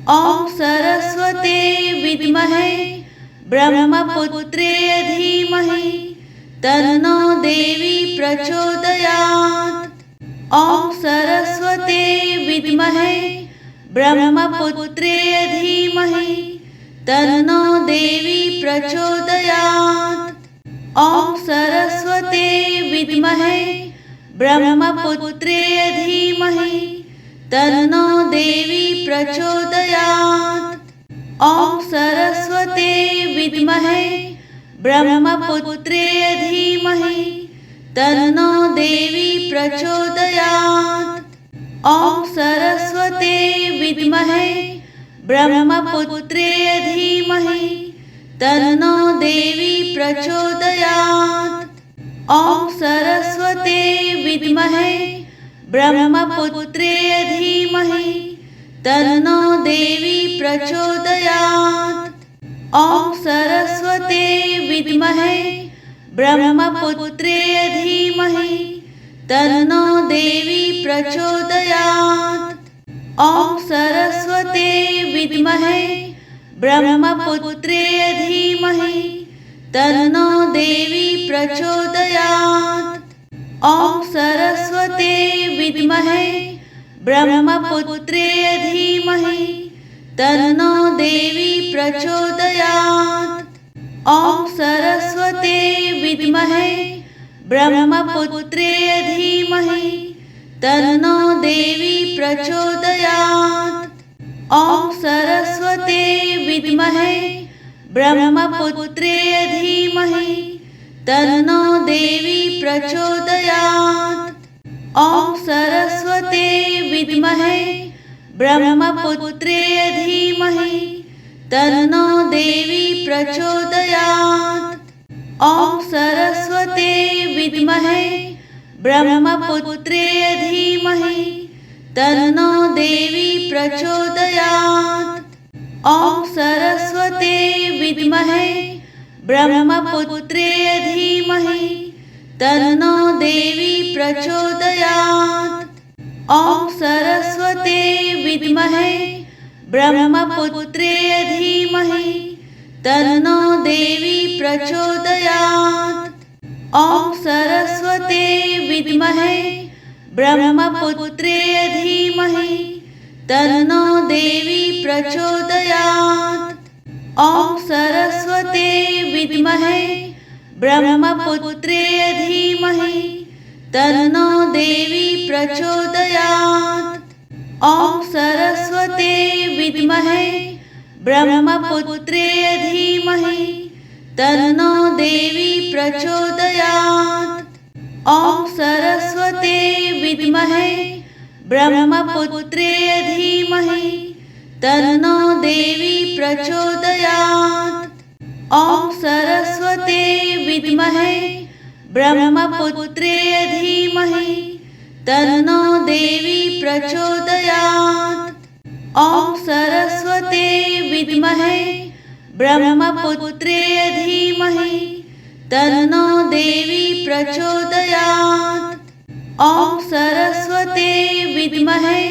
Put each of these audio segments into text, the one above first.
ॐ सरस्वते विद्महे ब्रह्मपुत्रे धीमहि तन्नो देवी प्रचोदयात्। ॐ सरस्वते विद्महे ब्रह्मपुत्रे धीमहि तन्नो देवी प्रचोदयात्। ॐ सरस्वते विद्महे ब्रह्मपुत्रे धीमहि तन्नो देवी प्रचोदयात्। ॐ सरस्वते विद्महे ब्रह्मपुत्रे धीमहि तन्नो देवी प्रचोदयात्। ॐ सरस्वते विद्महे ब्रह्मपुत्रे धीमहि तन्नो देवी प्रचोदयात्। ॐ सरस्वते विद्महे ब्रह्मपुत्रे धीमहि तन्नो देवी प्रचोदयात्। ॐ सरस्वते विद्महे ब्रह्मपुत्रे धीमहि तन्नो देवी प्रचोदयात्। ॐ सरस्वते विद्महे ब्रह्मपुत्रे धीमहि तन्नो देवी प्रचोदयात्। ॐ सरस्वते विद्महे ब्रह्मपुत्रे धीमहि तन्नो देवी प्रचोदयात्। ॐ सरस्वते विद्महे ब्रह्मपुत्रे धीमहि तन्नो देवी प्रचोदयात्। ॐ सरस्वते विद्महे ब्रह्मपुत्रे धीमहि तन्नो देवी प्रचोदयात्। ॐ सरस्वते विद्महे ब्रह्मपुत्रे धीमहि तन्नो देवी प्रचोदयात्। ॐ सरस्वते विद्महे ब्रह्मपुत्रे धीमहि तन्नो देवी प्रचोदयात्। ॐ सरस्वते विद्महे ब्रह्मपुत्रे धीमहि तन्नो देवी प्रचोदयात्। ॐ सरस्वते विद्महे ब्रह्मपुत्रे धीमहि तन्नो देवी प्रचोदयात्। ॐ सरस्वते विद्महे ब्रह्मपुत्रे धीमहि तन्नो देवी प्रचोदयात्। ॐ सरस्वते विद्महे ब्रह्मपुत्रे धीमहि तन्नो देवी प्रचोदयात्। ॐ सरस्वते विद्महे ब्रह्मपुत्रे धीमहि तन्नो देवी प्रचोदयात्। ॐ सरस्वते विद्महे ब्रह्मपुत्रे धीमहि तन्नो देवी प्रचोदयात्। ॐ सरस्वते विद्महे ब्रह्मपुत्रे धीमहि तन्नो देवी प्रचोदयात्। ॐ सरस्वते विद्महे ब्रह्मपुत्रे धीमहि तन्नो देवी प्रचोदयात्। ॐ सरस्वते विद्महे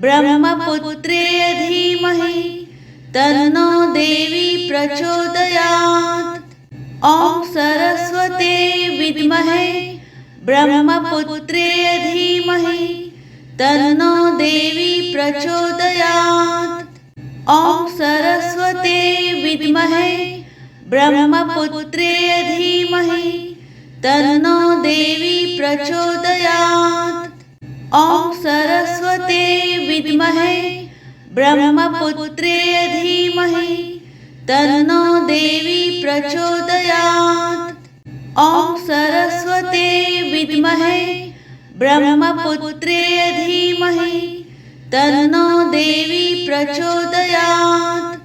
ब्रह्मपुत्रे धीमहि तन्नो देवी प्रचोदयात्। ॐ सरस्वते विद्महे ब्रह्मपुत्रे धीमहि तन्नो देवी प्रचोदयात्। ॐ सरस्वते विद्महे ब्रह्मपुत्रे धीमहि तन्नो देवी प्रचोदयात्। ॐ सरस्वते विद्महे ब्रह्मपुत्रे धीमहि तन्नो देवी प्रचोदयात्। ॐ सरस्वते विद्महे ब्रह्मपुत्रे धीमहि तन्नो देवी प्रचोदयात्।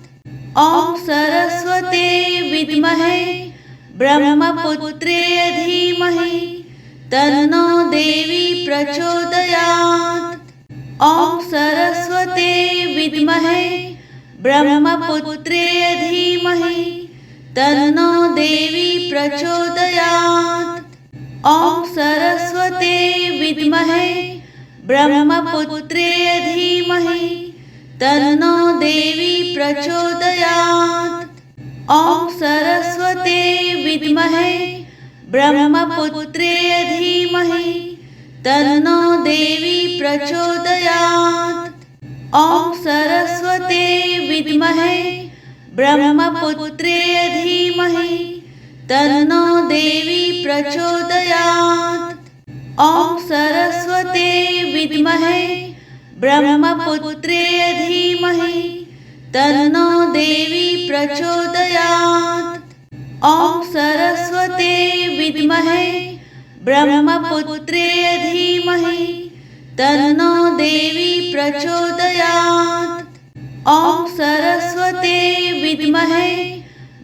ॐ सरस्वते विद्महे ब्रह्मपुत्रे धीमहि तन्नो देवी प्रचोदयात्। ॐ सरस्वते विद्महे ब्रह्मपुत्रे धीमहि तन्नो देवी प्रचोदयात्। ॐ सरस्वते विद्महे ब्रह्मपुत्रे धीमहि तन्नो देवी प्रचोदयात्। ॐ सरस्वते विद्महे ब्रह्मपुत्रे धीमहि तन्नो देवी प्रचोदयात्। ॐ सरस्वते विद्महे ब्रह्मपुत्रे धीमहि तन्नो देवी प्रचोदयात्। ॐ सरस्वते विद्महे ब्रह्मपुत्रे धीमहि तन्नो देवी प्रचोदयात्। ॐ सरस्वते विद्महे ब्रह्मपुत्रे धीमहि तन्नो देवी प्रचोदयात्। ॐ सरस्वते विद्महे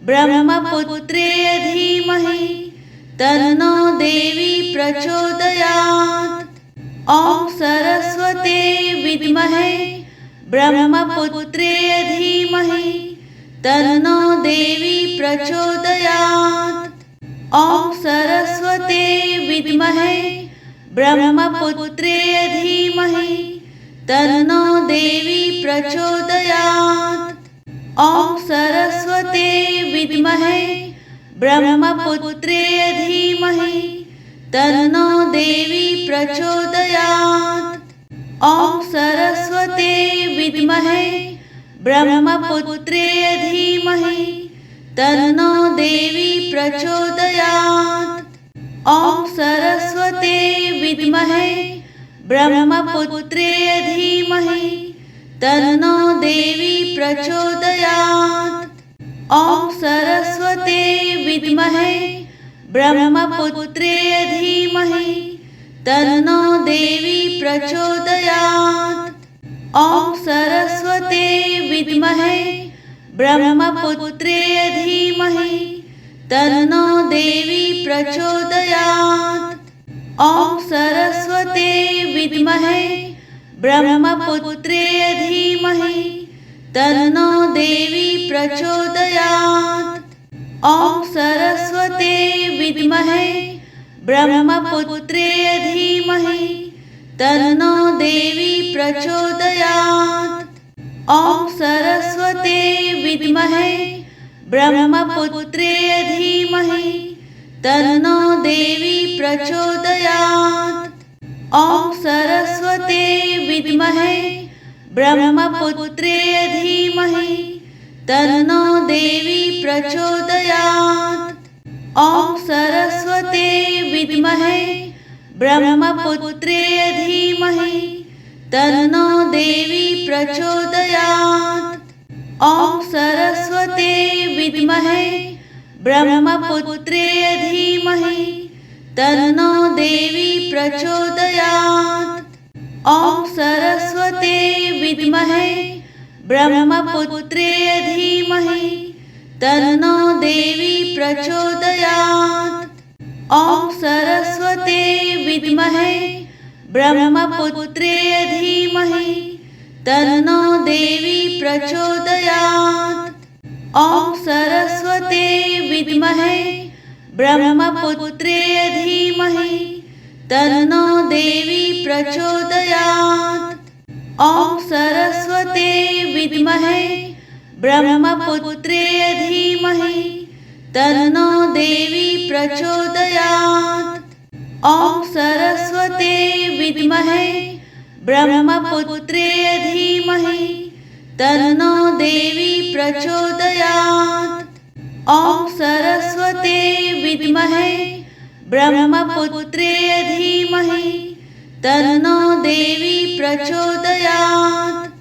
ब्रह्मपुत्रे धीमहि तन्नो देवी प्रचोदयात्। ॐ सरस्वते विद्महे ब्रह्मपुत्रे धीमहि तन्नो देवी प्रचोदयात्। ॐ सरस्वते विद्महे ब्रह्मपुत्रे धीमहि तन्नो देवी प्रचोदयात्। ॐ सरस्वते विद्महे ब्रह्मपुत्रे धीमहि तन्नो देवी प्रचोदयात्। ॐ सरस्वते विद्महे ब्रह्मपुत्रे धीमहि तन्नो देवी प्रचोदयात्। ॐ सरस्वते विद्महे ब्रह्मपुत्रे धीमहि तन्नो देवी प्रचोदयात्। ॐ सरस्वते विद्महे ब्रह्मपुत्रे धीमहि तन्नो देवी प्रचोदयात्। ॐ सरस्वते विद्महे ब्रह्मपुत्रे धीमहि तन्नो देवी प्रचोदयात्। ॐ सरस्वते विद्महे ब्रह्मपुत्रे धीमहि तन्नो देवी प्रचोदयात्। ॐ सरस्वते विद्महे ब्रह्मपुत्रे धीमहि तन्नो देवी प्रचोदयात्। ॐ सरस्वते विद्महे ब्रह्मपुत्रे धीमहि तन्नो देवी प्रचोदयात्। ॐ सरस्वते विद्महे ब्रह्मपुत्रे धीमहि तन्नो देवी प्रचोदयात्। ॐ सरस्वते विद्महे ब्रह्मपुत्रे धीमहि तन्नो देवी प्रचोदयात्। ॐ सरस्वते विद्महे ब्रह्मपुत्रे धीमहि तन्नो देवी प्रचोदयात्। ॐ सरस्वते विद्महे ब्रह्मपुत्रे धीमहि तन्नो देवी प्रचोदयात्। ॐ सरस्वते विद्महे ब्रह्मपुत्रे धीमहि तन्नो देवी प्रचोदयात्। ॐ सरस्वते विद्महे ब्रह्मपुत्रे धीमहि तन्नो देवी प्रचोदयात्। ॐ सरस्वते विद्महे ब्रह्मपुत्रे धीमहि तन्नो देवी प्रचोदयात्। ॐ सरस्वते विद्महे ब्रह्मपुत्रे धीमहि तन्नो देवी प्रचोदयात्। ॐ सरस्वते विद्महे ब्रह्मपुत्रे धीमहि तन्नो देवी प्रचोदयात्।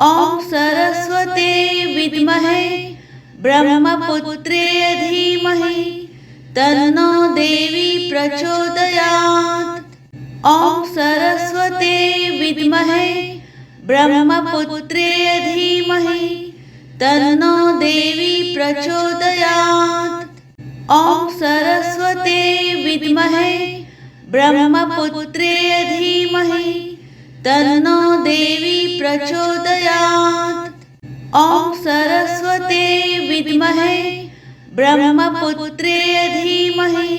ॐ सरस्वते विद्महे ब्रह्मपुत्रे धीमहि तन्नो देवी प्रचोदयात्। ॐ सरस्वते विद्महे ब्रह्मपुत्रे धीमहि तन्नो देवी प्रचोदयात्। ॐ सरस्वते विद्महे ब्रह्मपुत्रे धीमहि तन्नो देवी प्रचोदयात्। ॐ सरस्वते विद्महे ब्रह्मपुत्रे धीमहि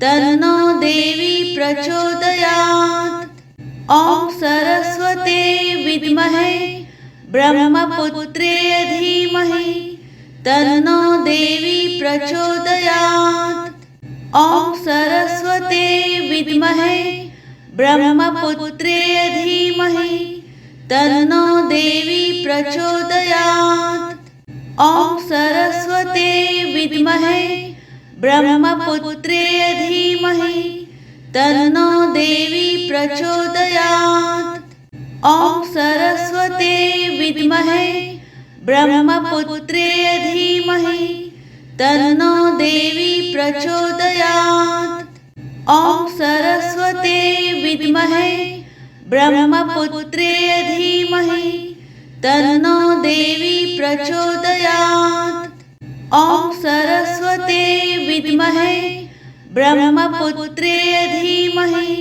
तन्नो देवी प्रचोदयात्। ॐ सरस्वते विद्महे ब्रह्मपुत्रे धीमहि तन्नो देवी प्रचोदयात्। ॐ सरस्वते विद्महे ब्रह्मपुत्रे धीमहि तन्नो देवी प्रचोदयात्। ॐ सरस्वते विद्महे ब्रह्मपुत्रे धीमहि तन्नो देवी प्रचोदयात्। ॐ सरस्वते विद्महे ब्रह्मपुत्रे धीमहि तन्नो देवी प्रचोदयात्। ॐ सरस्वते विद्महे ब्रह्मपुत्रे धीमहि तन्नो देवी प्रचोदयात्। ॐ सरस्वते विद्महे ब्रह्मपुत्रे धीमहि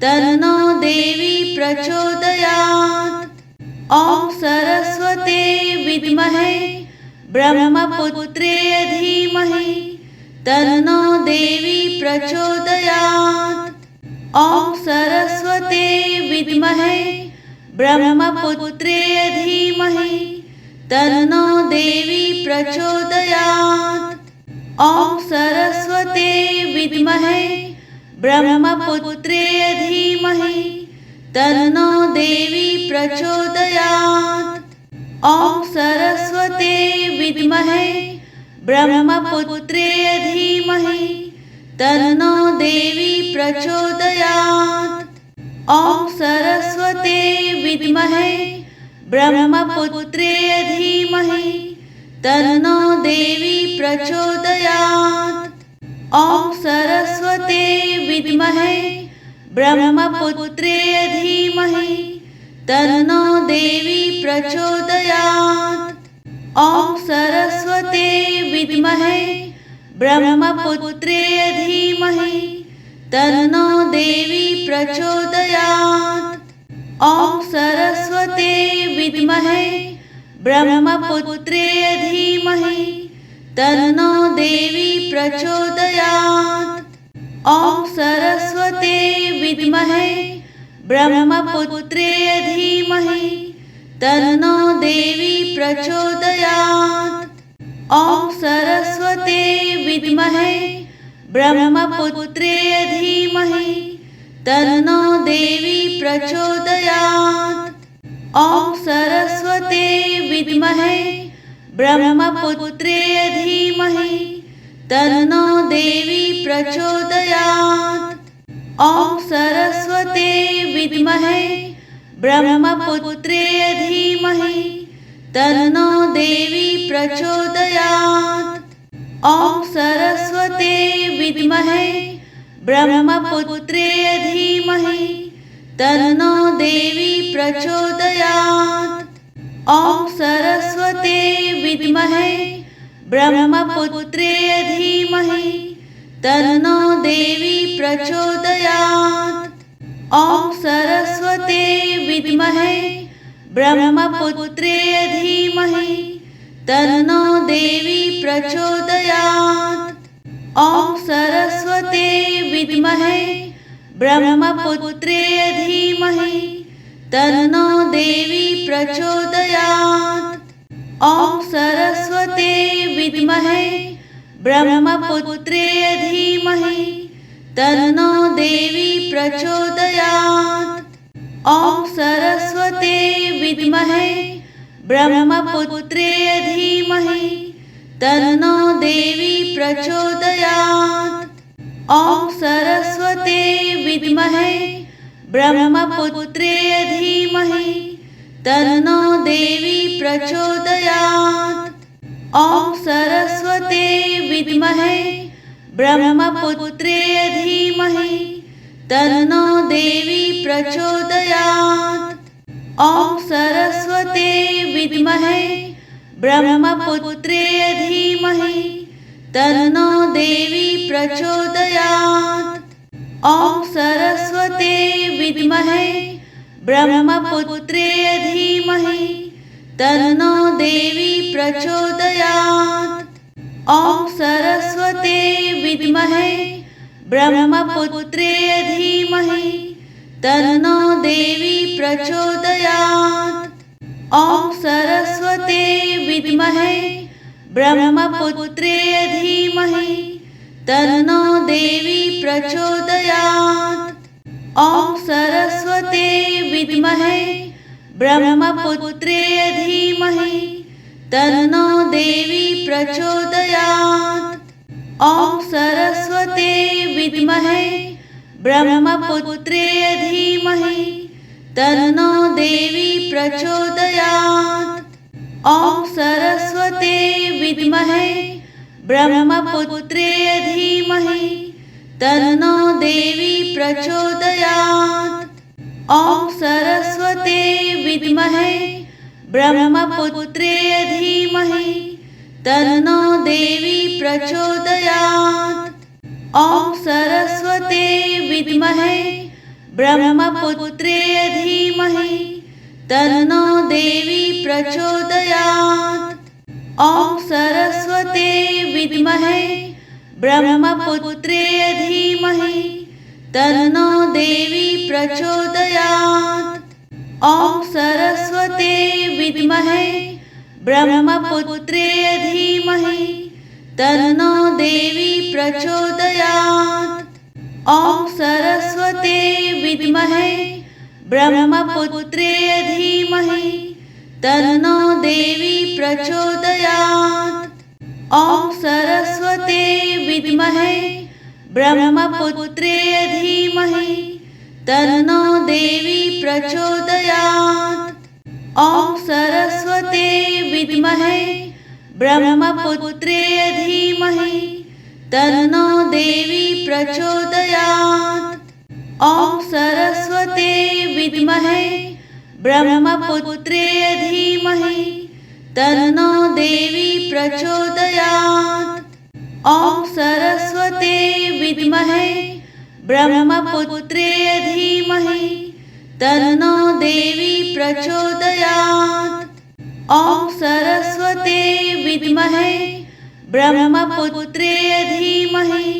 तन्नो देवी प्रचोदयात्। ॐ सरस्वते विद्महे ब्रह्मपुत्रे धीमहि तन्नो देवी प्रचोदयात्। ॐ सरस्वते विद्महे ब्रह्मपुत्रे धीमहि तन्नो देवी प्रचोदयात्। ॐ सरस्वते विद्महे ब्रह्मपुत्रे धीमहि तन्नो देवी प्रचोदयात्। ॐ सरस्वते विद्महे ब्रह्मपुत्रे धीमहि तन्नो देवी प्रचोदयात्। ॐ सरस्वते विद्महे ब्रह्मपुत्रे धीमहि तन्नो देवी प्रचोदयात्। ॐ सरस्वते विद्महे ब्रह्मपुत्रे धीमहि तन्नो देवी प्रचोदयात्। ॐ सरस्वते विद्महे ब्रह्मपुत्रे धीमहि तन्नो देवी प्रचोदयात्। ॐ सरस्वते विद्महे ब्रह्मपुत्रे धीमहि तन्नो देवी प्रचोदयात्। ॐ सरस्वते विद्महे ब्रह्मपुत्रे धीमहि तन्नो देवी प्रचोदयात्। ॐ सरस्वते विद्महे ब्रह्मपुत्रे धीमहि तन्नो देवी प्रचोदयात्। ॐ सरस्वते विद्महे ब्रह्मपुत्रे धीमहि तन्नो देवी प्रचोदयात्। ॐ सरस्वते विद्महे ब्रह्मपुत्रे धीमहि तन्नो देवी प्रचोदयात्। ॐ सरस्वते विद्महे ब्रह्मपुत्रे धीमहि तन्नो देवी प्रचोदयात्। ॐ सरस्वते विद्महे ब्रह्मपुत्रे धीमहि तन्नो देवी प्रचोदयात्। ॐ सरस्वते विद्महे ब्रह्मपुत्रे धीमहि तन्नो देवी प्रचोदयात्। ॐ सरस्वते विद्महे ब्रह्मपुत्रे धीमहि तन्नो देवी प्रचोदयात्। ॐ सरस्वते विद्महे ब्रह्मपुत्रे धीमहि तन्नो देवी प्रचोदयात्। ॐ सरस्वते विद्महे ब्रह्मपुत्रे धीमहि तन्नो देवी प्रचोदयात्। ॐ सरस्वते विद्महे ब्रह्मपुत्रे धीमहि तन्नो देवी प्रचोदयात्। ॐ सरस्वते विद्महे ब्रह्मपुत्रे धीमहि तन्नो देवी प्रचोदयात्। ॐ सरस्वते विद्महे ब्रह्मपुत्रे धीमहि तन्नो देवी प्रचोदयात्। ॐ सरस्वते विद्महे ब्रह्मपुत्रे धीमहि तन्नो देवी प्रचोदयात्। ॐ सरस्वते विद्महे ब्रह्मपुत्रे धीमहि तन्नो देवी प्रचोदयात्। ॐ सरस्वते विद्महे ब्रह्मपुत्रे धीमहि तन्नो देवी प्रचोदयात्। ॐ सरस्वते विद्महे ब्रह्मपुत्रे धीमहि तन्नो देवी प्रचोदयात्। ॐ सरस्वते विद्महे ब्रह्मपुत्रे धीमहि तन्नो देवी प्रचोदयात्। ॐ सरस्वते विद्महे ब्रह्मपुत्रे धीमहि तन्नो देवी प्रचोदयात्। ॐ सरस्वते विद्महे ब्रह्मपुत्रे धीमहि तन्नो देवी प्रचोदयात्। ॐ सरस्वते विद्महे ब्रह्मपुत्रे धीमहि तन्नो देवी प्रचोदयात्। ॐ सरस्वते विद्महे ब्रह्मपुत्रे धीमहि तन्नो देवी प्रचोदयात्। ॐ सरस्वते विद्महे ब्रह्मपुत्रे धीमहि तन्नो देवी प्रचोदयात्। ॐ सरस्वते विद्महे ब्रह्मपुत्रे धीमहि तन्नो देवी प्रचोदयात्। ॐ सरस्वते विद्महे ब्रह्मपुत्रे धीमहि तन्नो देवी प्रचोदयात्। ॐ सरस्वते विद्महे ब्रह्मपुत्रे धीमहि तन्नो देवी प्रचोदयात्। ॐ सरस्वते विद्महे ब्रह्मपुत्रे धीमहि तन्नो देवी प्रचोदयात्। ॐ सरस्वते विद्महे ब्रह्मपुत्रे धीमहि तन्नो देवी प्रचोदयात्। ॐ सरस्वते विद्महे ब्रह्मपुत्रे धीमहि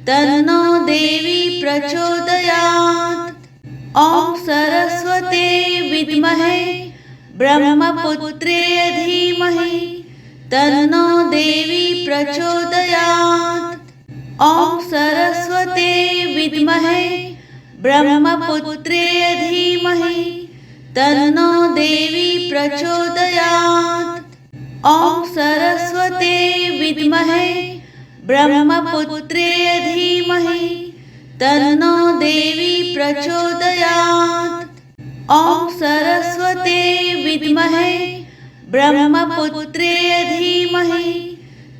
तन्नो देवी प्रचोदयात्। ॐ सरस्वते विद्महे ब्रह्मपुत्रे धीमहि तन्नो देवी प्रचोदयात्। ॐ सरस्वते विद्महे ब्रह्मपुत्रे धीमहि तन्नो देवी प्रचोदयात्। ॐ सरस्वते विद्महे ब्रह्मपुत्रे धीमहि तन्नो देवी प्रचोदयात्। ॐ सरस्वते विद्महे ब्रह्मपुत्रे धीमहि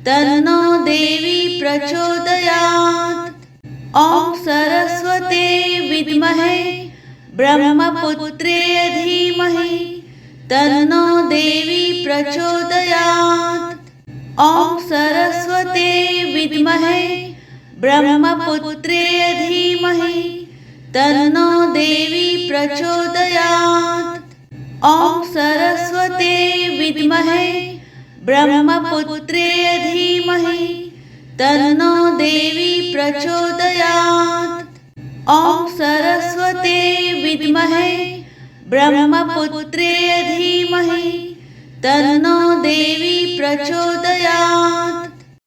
तन्नो देवी प्रचोदयात्। ॐ सरस्वते विद्महे ब्रह्मपुत्रे धीमहि तन्नो देवी प्रचोदयात्। ॐ सरस्वते विद्महे ब्रह्मपुत्रे धीमहि तन्नो देवी प्रचोदयात्। ॐ सरस्वते विद्महे ब्रह्मपुत्रे धीमहि तन्नो देवी प्रचोदयात्। ॐ सरस्वते विद्महे ब्रह्मपुत्रे धीमहि तन्नो देवी प्रचोदयात्।